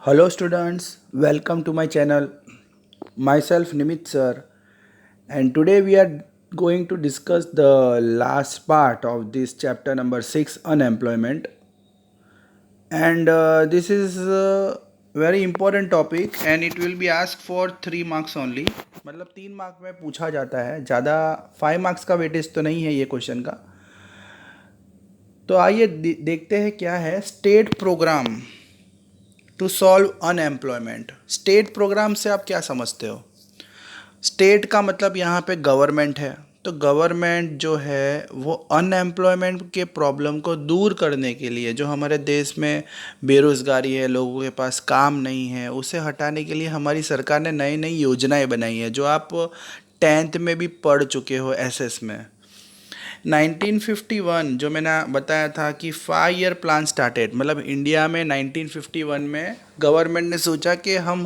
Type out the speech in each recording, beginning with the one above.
Hello students, welcome to my channel. Myself Nimit sir, and today we are going to discuss the last part of this chapter number 6, unemployment. And this is a very important topic and it will be asked for 3 marks only. मतलब 3 mark में पूछा जाता है, ज़्यादा 5 marks का weightage तो नहीं है ये क्वेश्चन का। तो आइए देखते हैं क्या है state programme to solve unemployment. State programme से आप क्या समझते हो? स्टेट का मतलब यहाँ पे गवर्नमेंट है। तो गवर्नमेंट जो है वो अनएम्प्लॉयमेंट के प्रॉब्लम को दूर करने के लिए, जो हमारे देश में बेरोज़गारी है, लोगों के पास काम नहीं है, उसे हटाने के लिए हमारी सरकार ने नई नई योजनाएं बनाई है, जो आप 10th में भी पढ़ चुके हो एसएस में। 1951 जो मैंने बताया था कि 5 ईयर प्लान स्टार्टेड, मतलब इंडिया में 1951 में गवर्नमेंट ने सोचा कि हम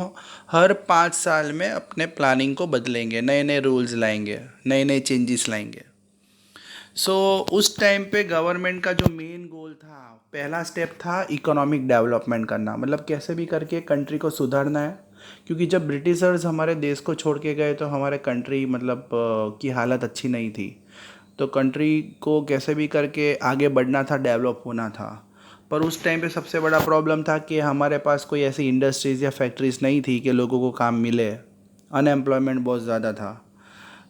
हर 5 साल में अपने प्लानिंग को बदलेंगे, नए नए रूल्स लाएंगे, नए नए चेंजेस लाएंगे। उस टाइम पे गवर्नमेंट का जो मेन गोल था, पहला स्टेप था इकोनॉमिक डेवलपमेंट करना, मतलब कैसे भी करके कंट्री को सुधारना है। क्योंकि जब ब्रिटिशर्स हमारे देश को छोड़ के गए तो हमारे कंट्री मतलब की हालत अच्छी नहीं थी। तो कंट्री को कैसे भी करके आगे बढ़ना था, डेवलप होना था। पर उस टाइम पे सबसे बड़ा प्रॉब्लम था कि हमारे पास कोई ऐसी इंडस्ट्रीज़ या फैक्ट्रीज नहीं थी कि लोगों को काम मिले। अनएम्प्लॉयमेंट बहुत ज़्यादा था।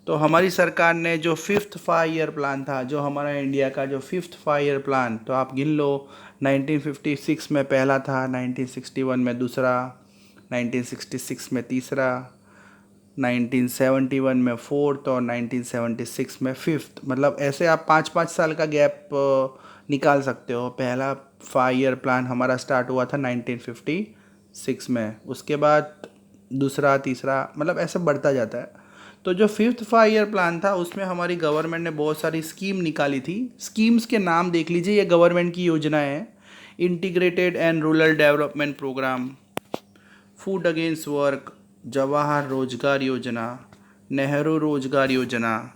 तो हमारी सरकार ने जो 5th 5 ईयर प्लान था, जो हमारा इंडिया का जो 5th 5 ईयर प्लान, तो आप गिन लो, 1956 में पहला था, 1961 में दूसरा, 1966 में तीसरा, 1971 में फोर्थ और 1976 में फिफ्थ। मतलब ऐसे आप 5 5 साल का गैप निकाल सकते हो। पहला 5 ईयर प्लान हमारा स्टार्ट हुआ था 1956 में, उसके बाद दूसरा, तीसरा, मतलब ऐसे बढ़ता जाता है। तो जो 5th 5 ईयर प्लान था उसमें हमारी गवर्नमेंट ने बहुत सारी स्कीम निकाली थी। स्कीम्स के नाम देख लीजिए, ये गवर्नमेंट की योजनाएं हैं। Integrated and rural development programme, food against work, Jawahar Rozgar Yojana, Nehru रोजगार योजना,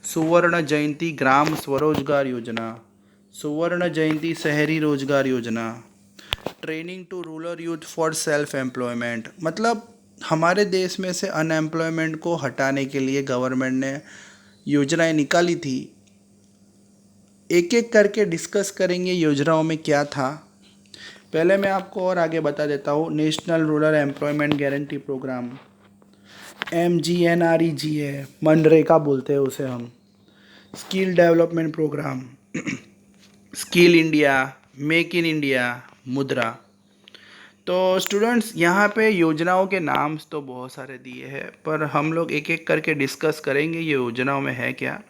सुवर्ण जयंती ग्राम स्वरोजगार योजना, सुवर्ण जयंती Shahari Rozgar Yojana, training to rural youth for self employment. मतलब हमारे देश में से अनएम्प्लॉयमेंट को हटाने के लिए गवर्नमेंट ने योजनाएं निकाली थी। एक एक करके डिस्कस करेंगे योजनाओं में क्या था। पहले मैं आपको और आगे बता देता हूँ। National rural employment guarantee programme, MGNREGA, मनरेगा बोलते हैं उसे हम। Skill development programme, skill India, make in India, Mudra. तो स्टूडेंट्स, यहाँ पे योजनाओं के नाम तो बहुत सारे दिए हैं, पर हम लोग एक एक करके डिस्कस करेंगे ये योजनाओं में है क्या।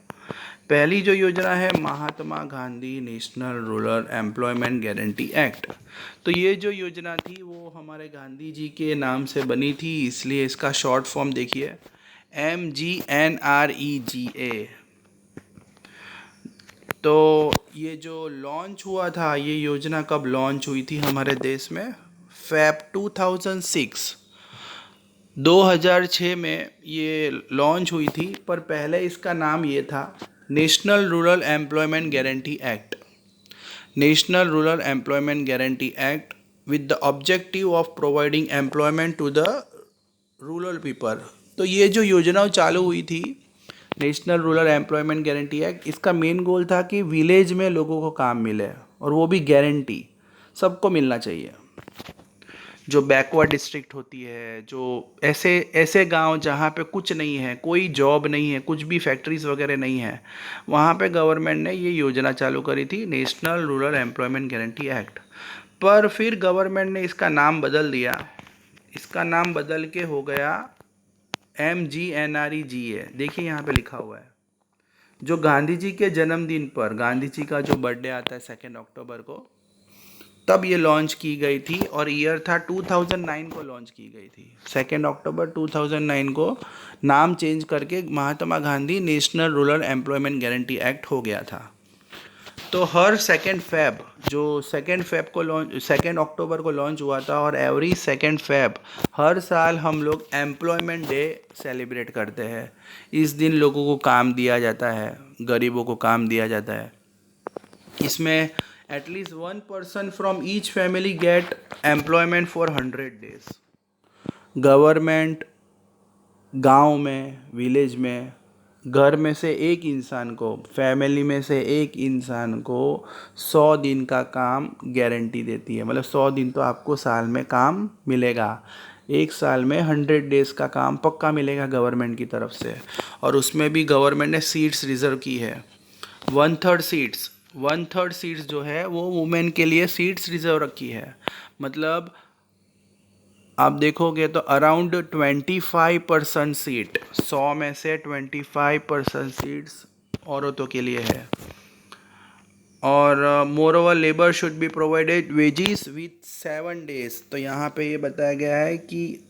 पहली जो योजना है Mahatma Gandhi national rural employment guarantee act. तो ये जो योजना थी वो हमारे गांधी जी के नाम से बनी थी, इसलिए इसका शॉर्ट फॉर्म देखिए, MGNREGA। तो ये जो लॉन्च हुआ था, ये योजना कब लॉन्च हुई थी हमारे देश में? Feb 2006, 2006 में ये लॉन्च हुई थी। पर पहले इसका नाम ये था national rural employment guarantee act. National rural employment guarantee act with the objective of providing employment to the rural people. तो ये जो योजना चालू हुई थी, national rural employment guarantee act, इसका मेन गोल था कि विलेज में लोगों को काम मिले, और वो भी गारंटी, सबको मिलना चाहिए। जो बैकवर्ड डिस्ट्रिक्ट होती है, जो ऐसे ऐसे गांव जहाँ पे कुछ नहीं है, कोई जॉब नहीं है, कुछ भी फैक्ट्रीज वगैरह नहीं है, वहाँ पे गवर्नमेंट ने ये योजना चालू करी थी, national rural employment guarantee act. पर फिर गवर्नमेंट ने इसका नाम बदल दिया। इसका नाम बदल के हो गया MGNREGA। देखिए यहाँ पे लिखा हुआ है। जो गांधी जी के जन्मदिन पर, गांधी जी का जो बर्थडे आता है 2 अक्टूबर को, तब ये लॉन्च की गई थी, और ईयर था 2009 को लॉन्च की गई थी। 2 अक्टूबर 2009 को नाम चेंज करके Mahatma Gandhi national rural employment guarantee act हो गया था। तो हर 2 फेब, जो 2 फेब को लॉन्च, 2 अक्टूबर को लॉन्च हुआ था, और एवरी 2 फेब हर साल हम लोग एम्प्लॉयमेंट डे सेलिब्रेट करते हैं। इस दिन लोगों को काम दिया जाता है, गरीबों को काम दिया जाता है। इसमें at least 1 person from each family get employment for 100 days। Government गांव में, विलेज में, घर में से एक इंसान को, फैमिली में से एक इंसान को 100 दिन का काम गारंटी देती है। मतलब 100 दिन तो आपको साल में काम मिलेगा। एक साल में 100 डेज का काम पक्का मिलेगा गवर्नमेंट की तरफ से। और उसमें भी गवर्नमेंट ने सीट्स रिजर्व की है। 1/3 सीट्स जो है वो वुमेन के लिए सीट्स रिजर्व रखी है। मतलब आप देखोगे तो अराउंड 25% सीट, 100 में से 25% सीट्स औरतों के लिए है। और moreover labour should be provided wages with 7 days। तो यहाँ पे ये बताया गया है कि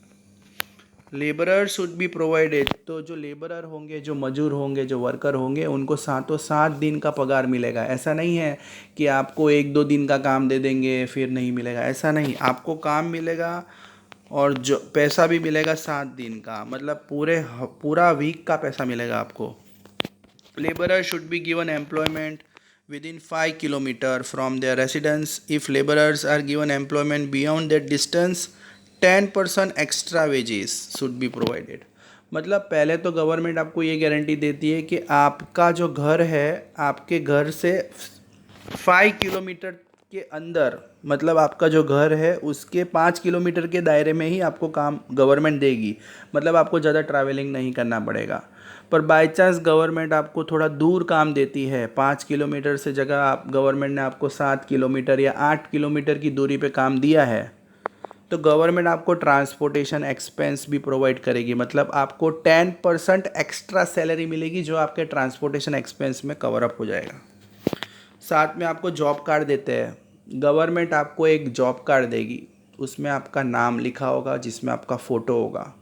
लेबरर शुड बी प्रोवाइडेड। तो जो लेबरर होंगे, जो मजूर होंगे, जो वर्कर होंगे, उनको 7 दिन का पगार मिलेगा। ऐसा नहीं है कि आपको 1-2 दिन का काम दे देंगे फिर नहीं मिलेगा, ऐसा नहीं। आपको काम मिलेगा और जो पैसा भी मिलेगा 7 दिन का। मतलब पूरा वीक का पैसा मिलेगा आपको। Labourer should be given employment within 5 kilometers from their residence. If laborers are given employment beyond that distance, 10% extra wages should be provided। मतलब पहले तो गवर्नमेंट आपको ये गारंटी देती है कि आपका जो घर है, आपके घर से 5 किलोमीटर के अंदर, मतलब आपका जो घर है उसके 5 किलोमीटर के दायरे में ही आपको काम गवर्नमेंट देगी। मतलब आपको ज़्यादा ट्रैवलिंग नहीं करना पड़ेगा। पर बाई चांस गवर्नमेंट आपको थोड़ा दूर काम देती है, 5 किलोमीटर से जगह आप गवर्नमेंट ने आपको 7 किलोमीटर या 8 किलोमीटर की दूरी पे काम दिया है, तो गवर्नमेंट आपको ट्रांसपोर्टेशन एक्सपेंस भी प्रोवाइड करेगी। मतलब आपको 10% एक्स्ट्रा सैलरी मिलेगी जो आपके ट्रांसपोर्टेशन एक्सपेंस में कवर अप हो जाएगा। साथ में आपको जॉब कार्ड देते हैं। गवर्नमेंट आपको एक जॉब कार्ड देगी, उसमें आपका नाम लिखा होगा, जिसमें आपका फ़ोटो होगा,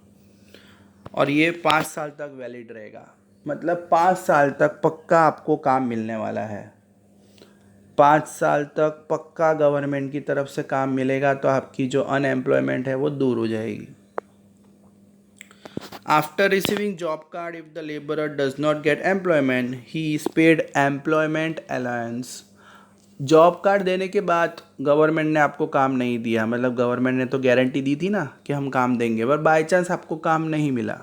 और ये 5 साल तक वैलिड रहेगा। मतलब 5 साल तक पक्का आपको काम मिलने वाला है। 5 साल तक पक्का गवर्नमेंट की तरफ से काम मिलेगा, तो आपकी जो अनएम्प्लॉयमेंट है वो दूर हो जाएगी। After receiving job card, if the labourer does not gate employment, he is paid employment allowance. Job card देने के बाद गवर्नमेंट ने आपको काम नहीं दिया, मतलब गवर्नमेंट ने तो गारंटी दी थी ना कि हम काम देंगे, पर बाई चांस आपको काम नहीं मिला,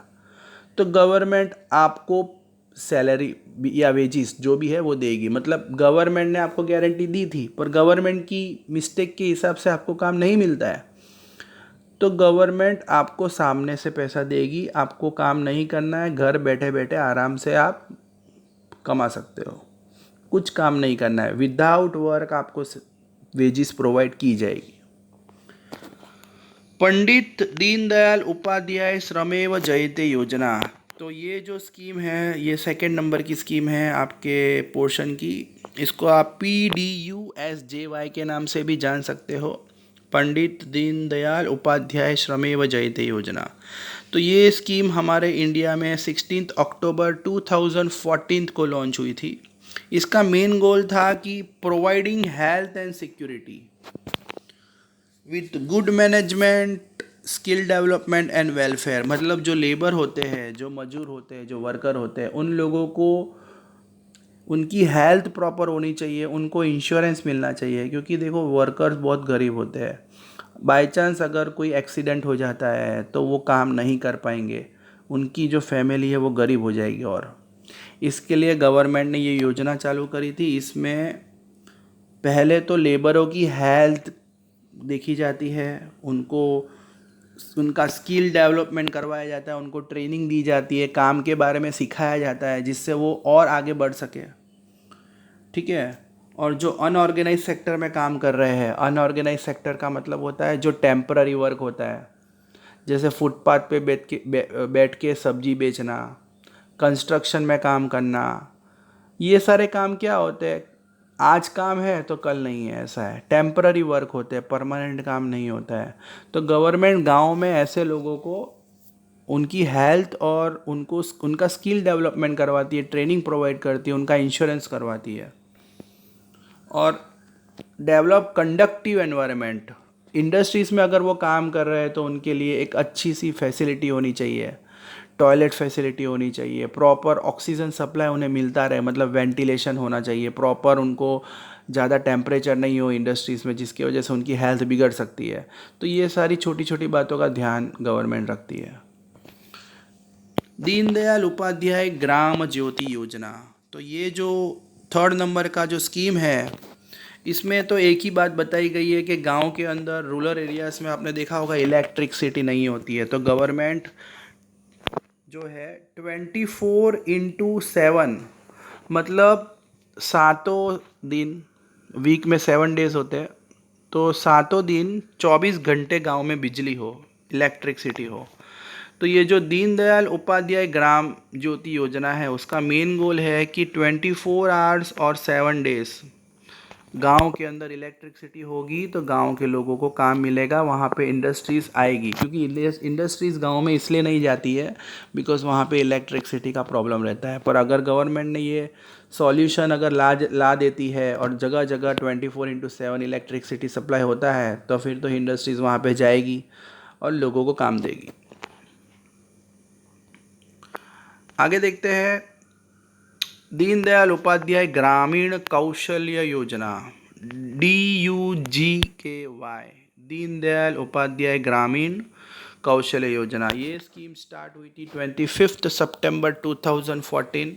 तो गवर्नमेंट आपको सैलरी या वेजिस जो भी है वो देगी। मतलब गवर्नमेंट ने आपको गारंटी दी थी, पर गवर्नमेंट की मिस्टेक के हिसाब से आपको काम नहीं मिलता है, तो गवर्नमेंट आपको सामने से पैसा देगी। आपको काम नहीं करना है, घर बैठे बैठे आराम से आप कमा सकते हो, कुछ काम नहीं करना है। विदाउट वर्क आपको वेजिस प्रोवाइड की जाएगी। पंडित दीनदयाल उपाध्याय श्रमेव जयते योजना। तो ये जो स्कीम है, ये 2nd नंबर की स्कीम है आपके पोर्शन की। इसको आप PDUSJY के नाम से भी जान सकते हो, पंडित दीनदयाल उपाध्याय श्रमेव जयते योजना। तो ये स्कीम हमारे इंडिया में 16 अक्टूबर 2014 को लॉन्च हुई थी। इसका मेन गोल था कि providing health and security with good management, skill development and welfare. मतलब जो लेबर होते हैं, जो मजूर होते हैं, जो वर्कर होते हैं, उन लोगों को उनकी हेल्थ प्रॉपर होनी चाहिए, उनको इंश्योरेंस मिलना चाहिए। क्योंकि देखो वर्कर्स बहुत गरीब होते हैं, बाई चांस अगर कोई एक्सीडेंट हो जाता है तो वो काम नहीं कर पाएंगे, उनकी जो फैमिली है वो गरीब हो जाएगी। और इसके लिए गवर्नमेंट ने ये योजना चालू करी थी। इसमें पहले तो लेबरों की हेल्थ देखी जाती है, उनको उनका स्किल डेवलपमेंट करवाया जाता है, उनको ट्रेनिंग दी जाती है, काम के बारे में सिखाया जाता है, जिससे वो और आगे बढ़ सके। ठीक है। और जो अनऑर्गेनाइज सेक्टर में काम कर रहे हैं, अनऑर्गेनाइज सेक्टर का मतलब होता है जो टेम्पररी वर्क होता है, जैसे फुटपाथ पे बैठ के सब्जी बेचना, कंस्ट्रक्शन में काम करना, ये सारे काम क्या होते हैं, आज काम है तो कल नहीं है, ऐसा है। टेम्पररी वर्क होते हैं, परमानेंट काम नहीं होता है। तो गवर्नमेंट गांव में ऐसे लोगों को उनकी हेल्थ और उनको उनका स्किल डेवलपमेंट करवाती है, ट्रेनिंग प्रोवाइड करती है, उनका इंश्योरेंस करवाती है। और डेवलप कंडक्टिव एनवायरनमेंट। इंडस्ट्रीज़ में अगर वो काम कर रहे हैं तो उनके लिए एक अच्छी सी फैसिलिटी होनी चाहिए, टॉयलेट फैसिलिटी होनी चाहिए, प्रॉपर ऑक्सीजन सप्लाई उन्हें मिलता रहे, मतलब वेंटिलेशन होना चाहिए, प्रॉपर उनको ज़्यादा टेम्परेचर नहीं हो इंडस्ट्रीज़ में जिसकी वजह से उनकी हेल्थ बिगड़ सकती है। तो ये सारी छोटी छोटी बातों का ध्यान गवर्नमेंट रखती है। दीनदयाल उपाध्याय ग्राम ज्योति योजना, तो ये जो 3rd नंबर का जो स्कीम है, इसमें तो एक ही बात बताई गई है कि गांव के अंदर रूरल एरियाज़ में आपने देखा होगा इलेक्ट्रिसिटी नहीं होती है, तो गवर्नमेंट जो है 24/7 मतलब सातों दिन, वीक में 7 डेज होते हैं, तो सातों दिन 24 घंटे गांव में बिजली हो, इलेक्ट्रिसिटी हो। तो ये जो दीनदयाल उपाध्याय ग्राम ज्योति योजना है उसका मेन गोल है कि 24 आवर्स और 7 डेज गांव के अंदर इलेक्ट्रिसिटी होगी तो गांव के लोगों को काम मिलेगा, वहाँ पे इंडस्ट्रीज़ आएगी, क्योंकि इंडस्ट्रीज़ गांव में इसलिए नहीं जाती है बिकॉज़ वहाँ पे इलेक्ट्रिसिटी का प्रॉब्लम रहता है। पर अगर गवर्नमेंट ने ये सॉल्यूशन अगर ला देती है और जगह जगह 24/7 इलेक्ट्रिसिटी सप्लाई होता है तो फिर तो इंडस्ट्रीज़ वहाँ पे जाएगी और लोगों को काम देगी। आगे देखते हैं दीनदयाल उपाध्याय ग्रामीण कौशल्य योजना, DUGKY, दीनदयाल उपाध्याय ग्रामीण कौशल्य योजना। ये स्कीम स्टार्ट हुई थी 25 सितंबर 2014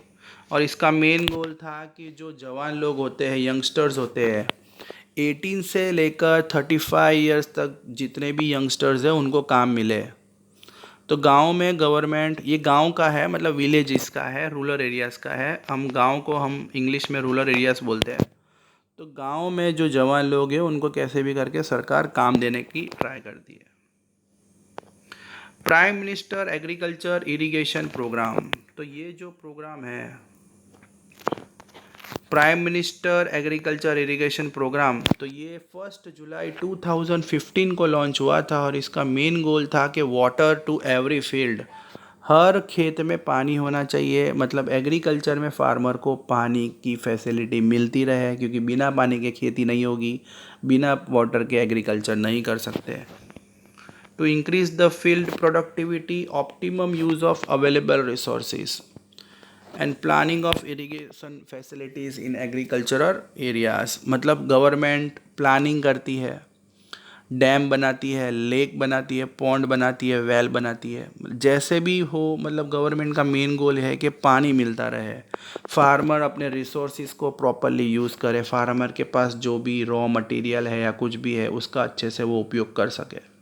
और इसका मेन गोल था कि जो जवान लोग होते हैं, यंगस्टर्स होते हैं, 18 से लेकर 35 इयर्स तक जितने भी यंगस्टर्स हैं उनको काम मिले। तो गांव में गवर्नमेंट, ये गांव का है मतलब विलेज इसका है, रूरल एरियाज़ का है, हम गांव को हम इंग्लिश में रूरल एरियाज़ बोलते हैं। तो गांव में जो जवान लोग हैं उनको कैसे भी करके सरकार काम देने की ट्राई करती है। Prime minister agriculture irrigation programme, तो ये जो प्रोग्राम है prime minister agriculture irrigation programme, तो ये 1 जुलाई 2015 को लॉन्च हुआ था और इसका मेन गोल था कि वाटर टू एवरी फील्ड, हर खेत में पानी होना चाहिए, मतलब एग्रीकल्चर में फार्मर को पानी की फैसिलिटी मिलती रहे, क्योंकि बिना पानी के खेती नहीं होगी, बिना वाटर के एग्रीकल्चर नहीं कर सकते। To increase the field productivity, optimum use of available resources and planning of irrigation facilities in agricultural areas, मतलब गवर्नमेंट प्लानिंग करती है, डैम बनाती है, लेक बनाती है, पॉन्ड बनाती है, वेल बनाती है, जैसे भी हो, मतलब गवर्नमेंट का मेन गोल है कि पानी मिलता रहे, फार्मर अपने रिसोर्सेज को प्रॉपरली यूज़ करे, फार्मर के पास जो भी रॉ मटेरियल है या कुछ भी है उसका अच्छे से वो उपयोग कर सके।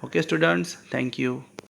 Okay students, thank you.